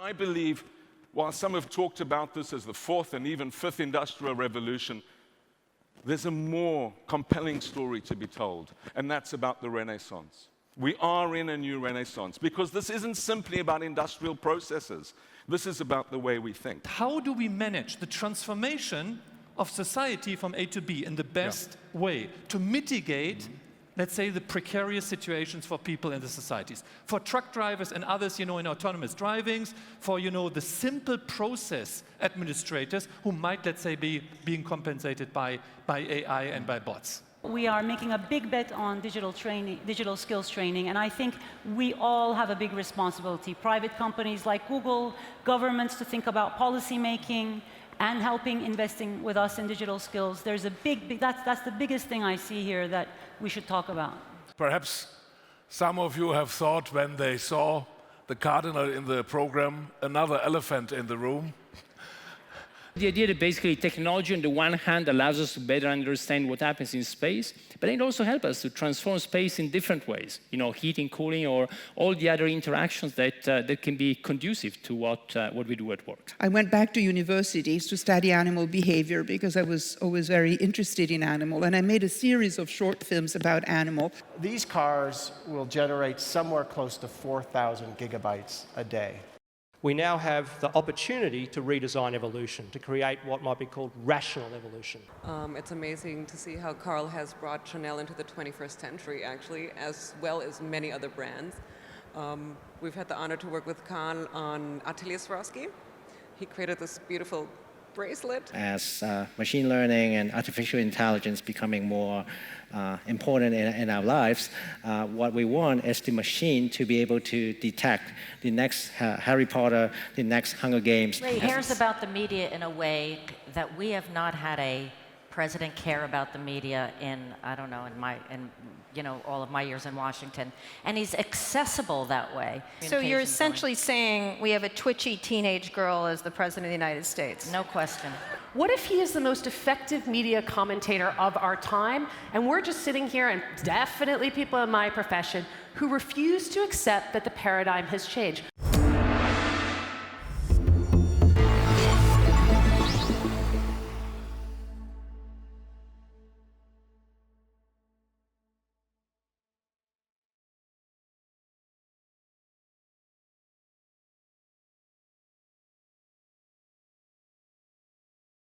I believe, while some have talked about this as the fourth and even fifth industrial revolution, there's a more compelling story to be told, and that's about the Renaissance. We are in a new Renaissance because this isn't simply about industrial processes. This is about the way we think. How do we manage the transformation of society from A to B in the best way to mitigate, let's say, the precarious situations for people in the societies? For truck drivers and others, in autonomous drivings, for, the simple process administrators who might, let's say, be being compensated by AI and by bots. We are making a big bet on digital training, digital skills training, and I think we all have a big responsibility. Private companies like Google, governments to think about policy making and helping investing with us in digital skills. There's a that's the biggest thing I see here that we should talk about. Perhaps some of you have thought when they saw the cardinal in the program, another elephant in the room. The idea that basically technology on the one hand allows us to better understand what happens in space, but it also helps us to transform space in different ways, heating, cooling, or all the other interactions that can be conducive to what we do at work. I went back to universities to study animal behavior because I was always very interested in animal, and I made a series of short films about animal. These cars will generate somewhere close to 4,000 gigabytes a day. We now have the opportunity to redesign evolution, to create what might be called rational evolution. It's amazing to see how Carl has brought Chanel into the 21st century, actually, as well as many other brands. We've had the honor to work with Carl on Atelier Swarovski. He created this beautiful bracelet. As machine learning and artificial intelligence becoming more important in our lives, what we want is the machine to be able to detect the next Harry Potter, the next Hunger Games. He cares about the media in a way that we have not had a president care about the media in, I don't know, in all of my years in Washington. And he's accessible that way. So you're essentially saying we have a twitchy teenage girl as the President of the United States? No question. What if he is the most effective media commentator of our time, and we're just sitting here, and definitely people in my profession, who refuse to accept that the paradigm has changed?